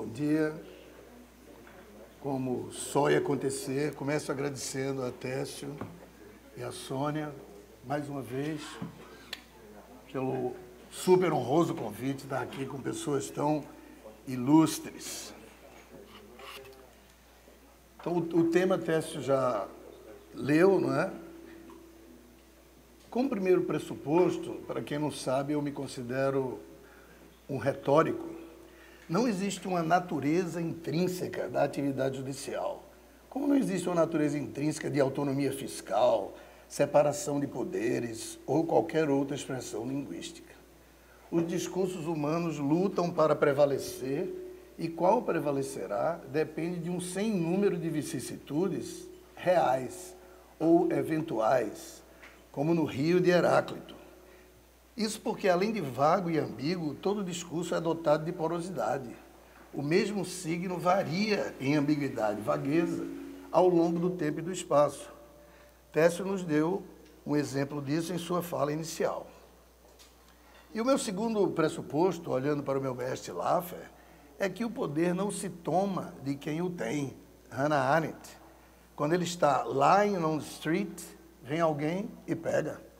bom dia. Como só ia acontecer, começo agradecendo a Técio e a Sônia, mais uma vez, pelo super honroso convite de estar aqui com pessoas tão ilustres. Então, o tema Técio já leu, não é? Como primeiro pressuposto, para quem não sabe, eu me considero um retórico. Não existe uma natureza intrínseca da atividade judicial. Como não existe uma natureza intrínseca de autonomia fiscal, separação de poderes ou qualquer outra expressão linguística. Os discursos humanos lutam para prevalecer e qual prevalecerá depende de um sem número de vicissitudes reais ou eventuais, como no Rio de Heráclito. Isso porque, além de vago e ambíguo, todo discurso é dotado de porosidade. O mesmo signo varia em ambiguidade, vagueza, ao longo do tempo e do espaço. Técio nos deu um exemplo disso em sua fala inicial. E o meu segundo pressuposto, olhando para o meu mestre Laffer, é que o poder não se toma de quem o tem. Hannah Arendt. Quando ele está lying on the street, vem alguém e pega.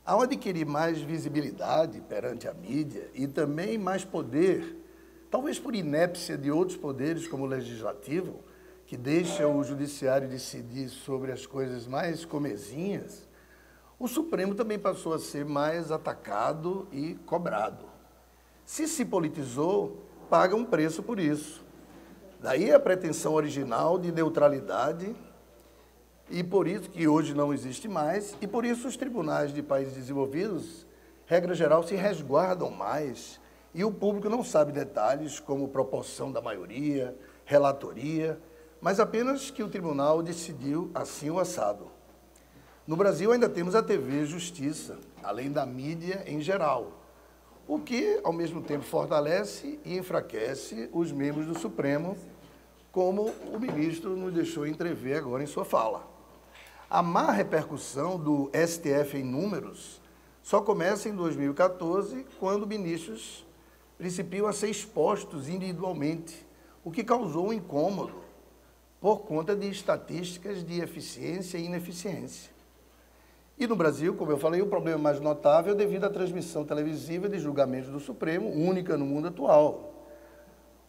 Ao adquirir mais visibilidade perante a mídia e também mais poder, talvez por inépcia de outros poderes como o legislativo, que deixa o judiciário decidir sobre as coisas mais comezinhas, o Supremo também passou a ser mais atacado e cobrado. Se politizou, paga um preço por isso. Daí a pretensão original de neutralidade, e por isso que hoje não existe mais, e por isso os tribunais de países desenvolvidos, regra geral, se resguardam mais, e o público não sabe detalhes como proporção da maioria, relatoria, mas apenas que o tribunal decidiu assim o assado. No Brasil ainda temos a TV Justiça, além da mídia em geral, o que, ao mesmo tempo, fortalece e enfraquece os membros do Supremo, como o ministro nos deixou entrever agora em sua fala. A má repercussão do STF em números só começa em 2014, quando ministros principiam a ser expostos individualmente, o que causou um incômodo por conta de estatísticas de eficiência e ineficiência. E no Brasil, como eu falei, o problema mais notável é devido à transmissão televisiva de julgamentos do Supremo, única no mundo atual.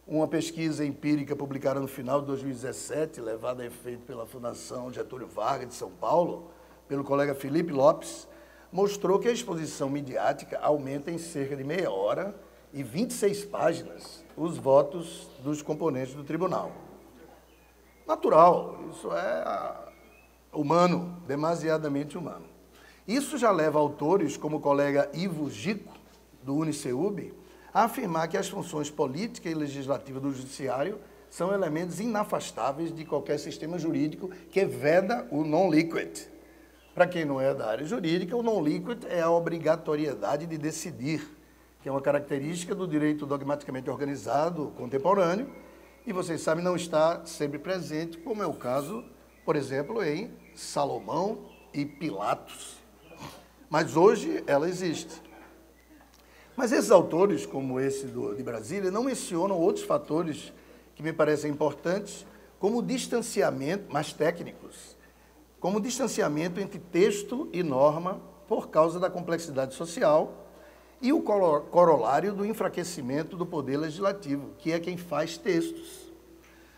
Uma pesquisa empírica publicada no final de 2017, levada a efeito pela Fundação Getúlio Vargas de São Paulo, pelo colega Felipe Lopes, mostrou que a exposição midiática aumenta em cerca de meia hora e 26 páginas os votos dos componentes do tribunal. Natural, isso é humano, demasiadamente humano. Isso já leva autores como o colega Ivo Gico, do UniCeub, a afirmar que as funções política e legislativa do judiciário são elementos inafastáveis de qualquer sistema jurídico que veda o non-liquid. Para quem não é da área jurídica, o non-liquid é a obrigatoriedade de decidir, que é uma característica do direito dogmaticamente organizado contemporâneo, e vocês sabem, não está sempre presente, como é o caso, por exemplo, em Salomão e Pilatos. Mas hoje ela existe. Mas esses autores, como esse de Brasília, não mencionam outros fatores que me parecem importantes, como o distanciamento, mais técnicos, como o distanciamento entre texto e norma por causa da complexidade social e o corolário do enfraquecimento do poder legislativo, que é quem faz textos.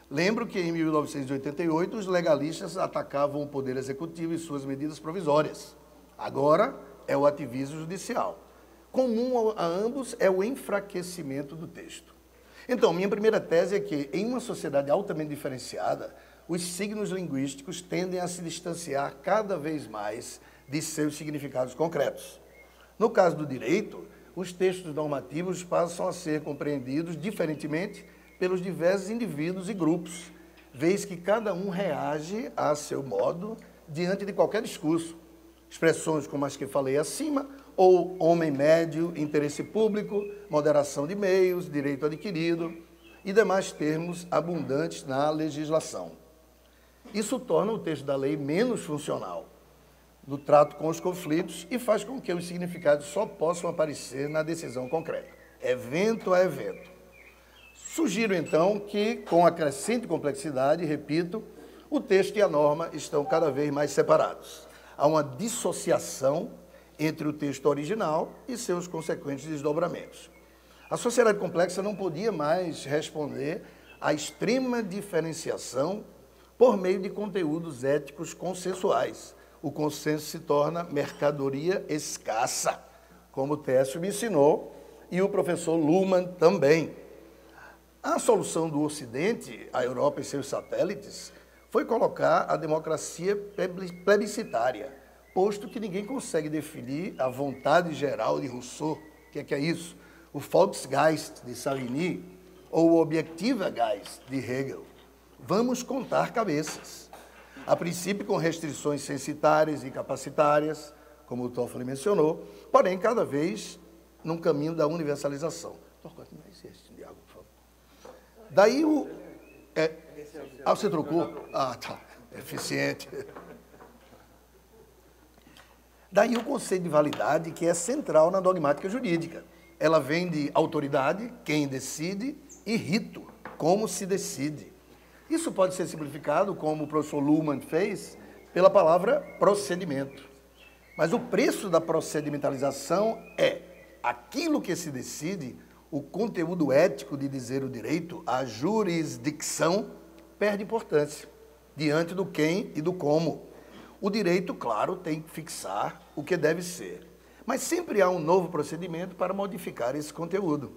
Lembro que em 1988 os legalistas atacavam o poder executivo e suas medidas provisórias. Agora é o ativismo judicial. Comum a ambos é o enfraquecimento do texto. Então, minha primeira tese é que, em uma sociedade altamente diferenciada, os signos linguísticos tendem a se distanciar cada vez mais de seus significados concretos. No caso do direito, os textos normativos passam a ser compreendidos diferentemente pelos diversos indivíduos e grupos, vez que cada um reage a seu modo diante de qualquer discurso. Expressões como as que falei acima, ou homem médio, interesse público, moderação de meios, direito adquirido e demais termos abundantes na legislação. Isso torna o texto da lei menos funcional no trato com os conflitos e faz com que os significados só possam aparecer na decisão concreta, evento a evento. Sugiro, então, que, com a crescente complexidade, repito, o texto e a norma estão cada vez mais separados. Há uma dissociação entre o texto original e seus consequentes desdobramentos. A sociedade complexa não podia mais responder à extrema diferenciação por meio de conteúdos éticos consensuais. O consenso se torna mercadoria escassa, como o Técio me ensinou e o professor Luhmann também. A solução do Ocidente, a Europa e seus satélites, foi colocar a democracia plebiscitária, posto que ninguém consegue definir a vontade geral de Rousseau. O que é isso? O Volksgeist de Savigny ou o Objektiver-Geist de Hegel. Vamos contar cabeças. A princípio com restrições censitárias e capacitárias, como o Toffoli mencionou, porém cada vez num caminho da universalização. Daí o... você trocou? Ah, tá. Eficiente. Daí o conceito de validade, que é central na dogmática jurídica. Ela vem de autoridade, quem decide, e rito, como se decide. Isso pode ser simplificado, como o professor Luhmann fez, pela palavra procedimento. Mas o preço da procedimentalização é aquilo que se decide, o conteúdo ético de dizer o direito, a jurisdicção, perde importância diante do quem e do como. O direito, claro, tem que fixar o que deve ser, mas sempre há um novo procedimento para modificar esse conteúdo.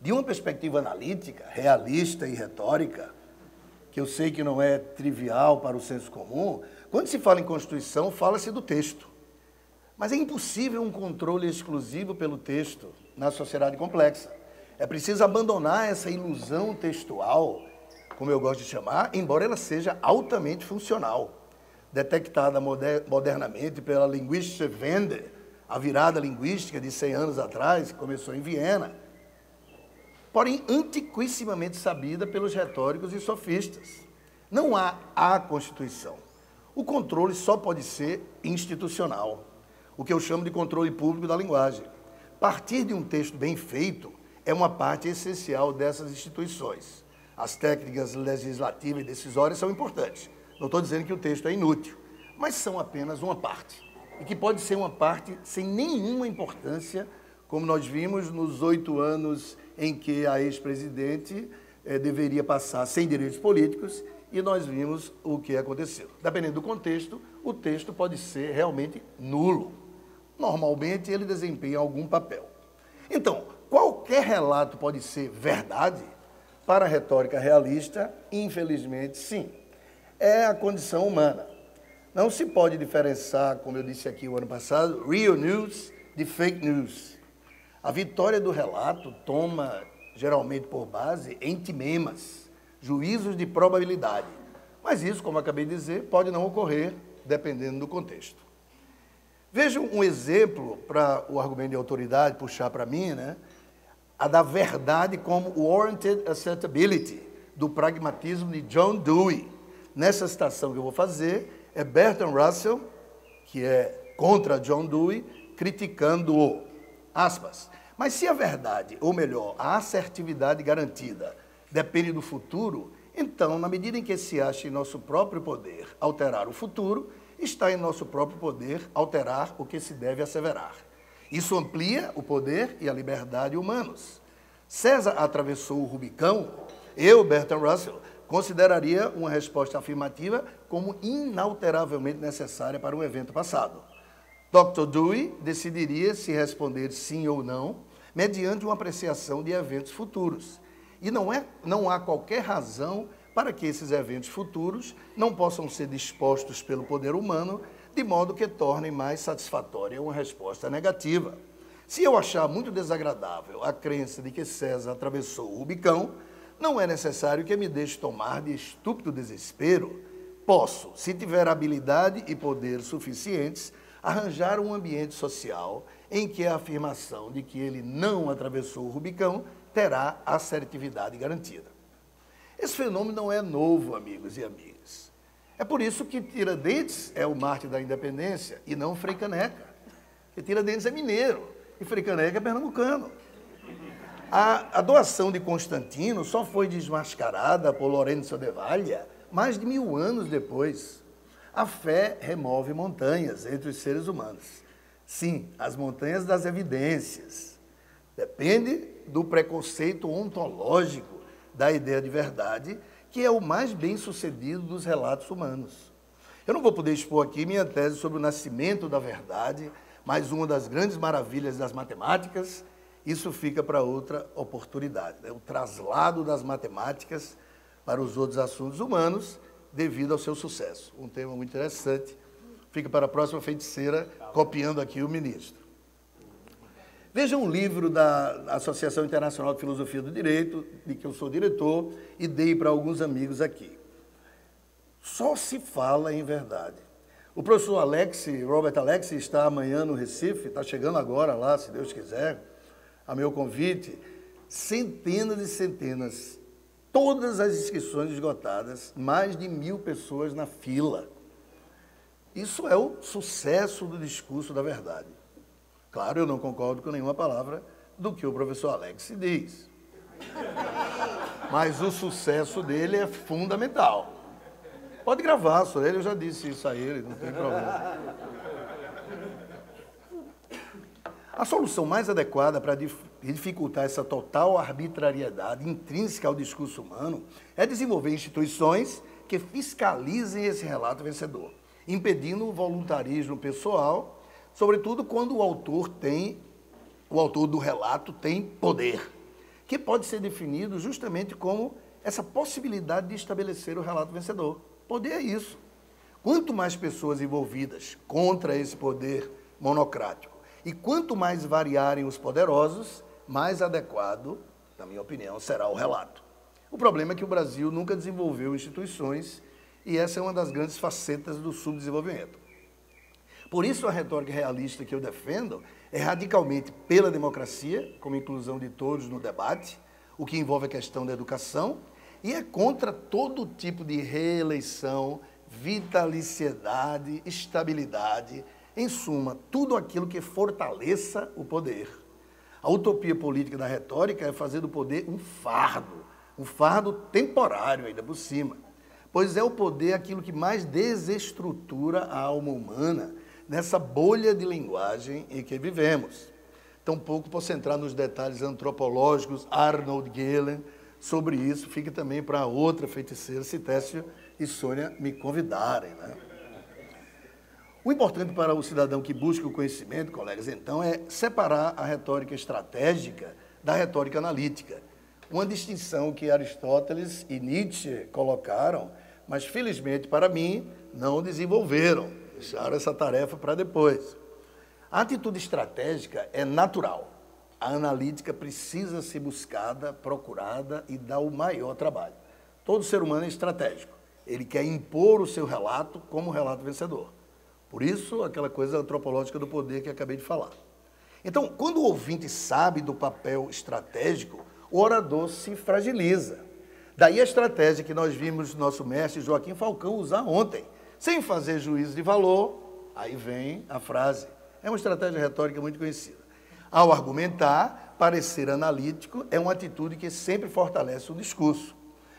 De uma perspectiva analítica, realista e retórica, que eu sei que não é trivial para o senso comum, quando se fala em Constituição, fala-se do texto. Mas é impossível um controle exclusivo pelo texto na sociedade complexa. É preciso abandonar essa ilusão textual, como eu gosto de chamar, embora ela seja altamente funcional. Detectada modernamente pela linguística Wende, a virada linguística de 100 anos atrás, que começou em Viena, porém antiquissimamente sabida pelos retóricos e sofistas. Não há a Constituição. O controle só pode ser institucional, o que eu chamo de controle público da linguagem. Partir de um texto bem feito é uma parte essencial dessas instituições. As técnicas legislativas e decisórias são importantes. Não estou dizendo que o texto é inútil, mas são apenas uma parte. E que pode ser uma parte sem nenhuma importância, como nós vimos nos 8 anos em que a ex-presidente deveria passar sem direitos políticos, e nós vimos o que aconteceu. Dependendo do contexto, o texto pode ser realmente nulo. Normalmente, ele desempenha algum papel. Então, qualquer relato pode ser verdade? Para a retórica realista, infelizmente, sim. É a condição humana. Não se pode diferenciar, como eu disse aqui o ano passado, real news de fake news. A vitória do relato toma, geralmente por base, entimemas, juízos de probabilidade. Mas isso, como acabei de dizer, pode não ocorrer, dependendo do contexto. Veja um exemplo para o argumento de autoridade puxar para mim, né? A da verdade como warranted acceptability, do pragmatismo de John Dewey. Nessa citação que eu vou fazer, é Bertrand Russell, que é contra John Dewey, criticando-o. Aspas. Mas se a verdade, ou melhor, a assertividade garantida, depende do futuro, então, na medida em que se acha em nosso próprio poder alterar o futuro, está em nosso próprio poder alterar o que se deve asseverar. Isso amplia o poder e a liberdade humanos. César atravessou o Rubicão, eu, Bertrand Russell, consideraria uma resposta afirmativa como inalteravelmente necessária para um evento passado. Dr. Dewey decidiria se responder sim ou não, mediante uma apreciação de eventos futuros. E não há qualquer razão para que esses eventos futuros não possam ser dispostos pelo poder humano, de modo que tornem mais satisfatória uma resposta negativa. Se eu achar muito desagradável a crença de que César atravessou o Rubicão, não é necessário que me deixe tomar de estúpido desespero. Posso, se tiver habilidade e poder suficientes, arranjar um ambiente social em que a afirmação de que ele não atravessou o Rubicão terá assertividade garantida. Esse fenômeno não é novo, amigos e amigas. É por isso que Tiradentes é o mártir da independência e não Frei Caneca. Porque Tiradentes é mineiro e Frei Caneca é pernambucano. A doação de Constantino só foi desmascarada por Lorenzo de Valla mais de 1000 anos depois. A fé remove montanhas entre os seres humanos. Sim, as montanhas das evidências. Depende do preconceito ontológico da ideia de verdade, que é o mais bem-sucedido dos relatos humanos. Eu não vou poder expor aqui minha tese sobre o nascimento da verdade, mas uma das grandes maravilhas das matemáticas, isso fica para outra oportunidade, né? O traslado das matemáticas para os outros assuntos humanos devido ao seu sucesso. Um tema muito interessante, fica para a próxima feiticeira, copiando aqui o ministro. Veja um livro da Associação Internacional de Filosofia do Direito, de que eu sou diretor, e dei para alguns amigos aqui. Só se fala em verdade. O professor Robert Alexi, está amanhã no Recife, está chegando agora lá, se Deus quiser, a meu convite, centenas e centenas, todas as inscrições esgotadas, mais de 1000 pessoas na fila. Isso é o sucesso do discurso da verdade. Claro, eu não concordo com nenhuma palavra do que o professor Alexi diz. Mas o sucesso dele é fundamental. Pode gravar, só ele, eu já disse isso a ele, não tem problema. A solução mais adequada para dificultar essa total arbitrariedade intrínseca ao discurso humano é desenvolver instituições que fiscalizem esse relato vencedor, impedindo o voluntarismo pessoal, sobretudo quando o autor do relato tem poder, que pode ser definido justamente como essa possibilidade de estabelecer o relato vencedor. Poder é isso. Quanto mais pessoas envolvidas contra esse poder monocrático e quanto mais variarem os poderosos, mais adequado, na minha opinião, será o relato. O problema é que o Brasil nunca desenvolveu instituições e essa é uma das grandes facetas do subdesenvolvimento. Por isso, a retórica realista que eu defendo é radicalmente pela democracia, como inclusão de todos no debate, o que envolve a questão da educação, e é contra todo tipo de reeleição, vitaliciedade, estabilidade, em suma, tudo aquilo que fortaleça o poder. A utopia política da retórica é fazer do poder um fardo temporário ainda por cima, pois é o poder aquilo que mais desestrutura a alma humana nessa bolha de linguagem em que vivemos. Tampouco posso entrar nos detalhes antropológicos, Arnold Gehlen, sobre isso, fique também para outra feiticeira, se Técio e Sônia me convidarem, né? O importante para o cidadão que busca o conhecimento, colegas, então, é separar a retórica estratégica da retórica analítica. Uma distinção que Aristóteles e Nietzsche colocaram, mas, felizmente para mim, não desenvolveram. Deixaram essa tarefa para depois. A atitude estratégica é natural. A analítica precisa ser buscada, procurada e dar o maior trabalho. Todo ser humano é estratégico. Ele quer impor o seu relato como relato vencedor. Por isso, aquela coisa antropológica do poder que acabei de falar. Então, quando o ouvinte sabe do papel estratégico, o orador se fragiliza. Daí a estratégia que nós vimos nosso mestre Joaquim Falcão usar ontem. Sem fazer juízo de valor, aí vem a frase. É uma estratégia retórica muito conhecida. Ao argumentar, parecer analítico é uma atitude que sempre fortalece o discurso.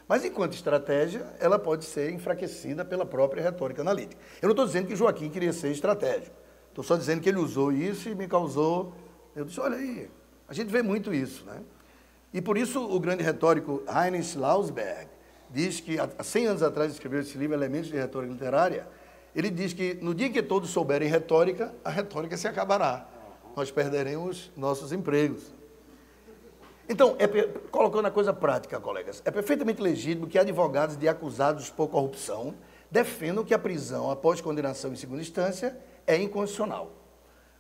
Mas, enquanto estratégia, ela pode ser enfraquecida pela própria retórica analítica. Eu não estou dizendo que Joaquim queria ser estratégico. Estou só dizendo que ele usou isso e me causou... Eu disse, olha aí, a gente vê muito isso, né? E por isso o grande retórico Heinrich Schlauberg diz que, há 100 anos atrás, escreveu esse livro, Elementos de Retórica Literária, ele diz que no dia que todos souberem retórica, a retórica se acabará. Nós perderemos nossos empregos. Então, colocando a coisa prática, colegas, é perfeitamente legítimo que advogados de acusados por corrupção defendam que a prisão após condenação em segunda instância é inconstitucional.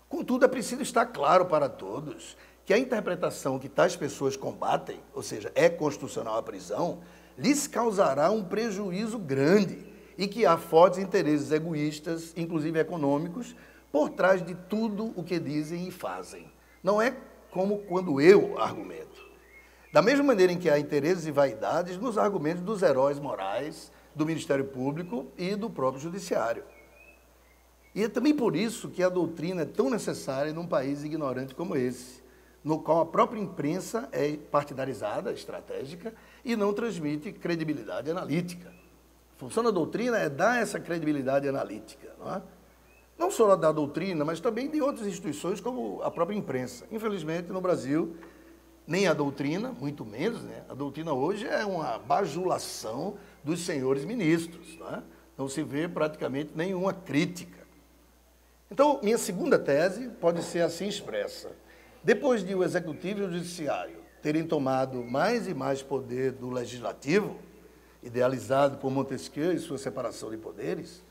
Contudo, é preciso estar claro para todos que a interpretação que tais pessoas combatem, ou seja, é constitucional a prisão, lhes causará um prejuízo grande e que há fortes interesses egoístas, inclusive econômicos, por trás de tudo o que dizem e fazem. Não é como quando eu argumento. Da mesma maneira em que há interesses e vaidades nos argumentos dos heróis morais, do Ministério Público e do próprio Judiciário. E é também por isso que a doutrina é tão necessária num país ignorante como esse. no qual a própria imprensa é partidarizada, estratégica, e não transmite credibilidade analítica. A função da doutrina é dar essa credibilidade analítica, não é? Não só da doutrina, mas também de outras instituições, como a própria imprensa. Infelizmente, no Brasil, nem a doutrina, muito menos, né? A doutrina hoje é uma bajulação dos senhores ministros, não é? Não se vê praticamente nenhuma crítica. Então, minha segunda tese pode ser assim expressa. Depois de o Executivo e o Judiciário terem tomado mais e mais poder do Legislativo, idealizado por Montesquieu e sua separação de poderes,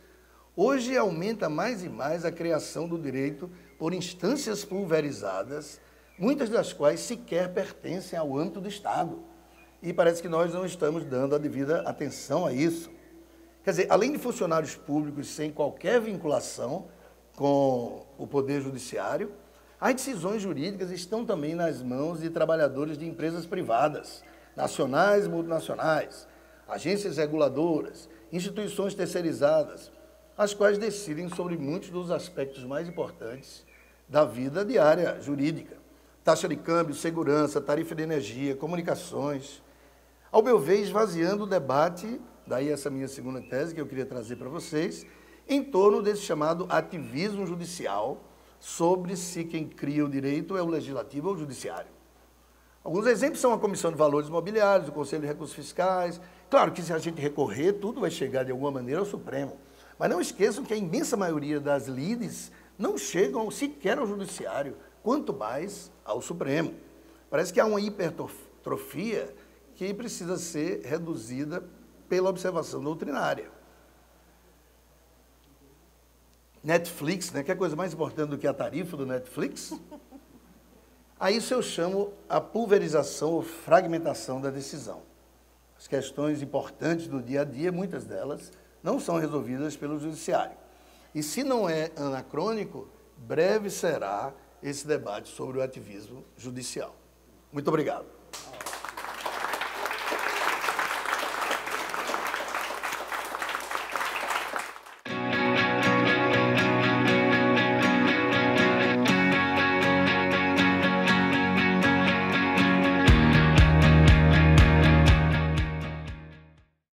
hoje aumenta mais e mais a criação do direito por instâncias pulverizadas, muitas das quais sequer pertencem ao âmbito do Estado. E parece que nós não estamos dando a devida atenção a isso. Quer dizer, além de funcionários públicos sem qualquer vinculação com o Poder Judiciário, as decisões jurídicas estão também nas mãos de trabalhadores de empresas privadas, nacionais e multinacionais, agências reguladoras, instituições terceirizadas, as quais decidem sobre muitos dos aspectos mais importantes da vida diária jurídica. Taxa de câmbio, segurança, tarifa de energia, comunicações. Ao meu ver, esvaziando o debate, daí essa minha segunda tese que eu queria trazer para vocês, em torno desse chamado ativismo judicial, sobre se quem cria o direito é o legislativo ou o judiciário. Alguns exemplos são a Comissão de Valores Imobiliários, o Conselho de Recursos Fiscais. Claro que se a gente recorrer, tudo vai chegar de alguma maneira ao Supremo. Mas não esqueçam que a imensa maioria das lides não chegam sequer ao judiciário, quanto mais ao Supremo. Parece que há uma hipertrofia que precisa ser reduzida pela observação doutrinária. Netflix, né? Quer coisa mais importante do que a tarifa do Netflix? A isso eu chamo a pulverização ou fragmentação da decisão. As questões importantes do dia a dia, muitas delas, não são resolvidas pelo judiciário. E se não é anacrônico, breve será esse debate sobre o ativismo judicial. Muito obrigado.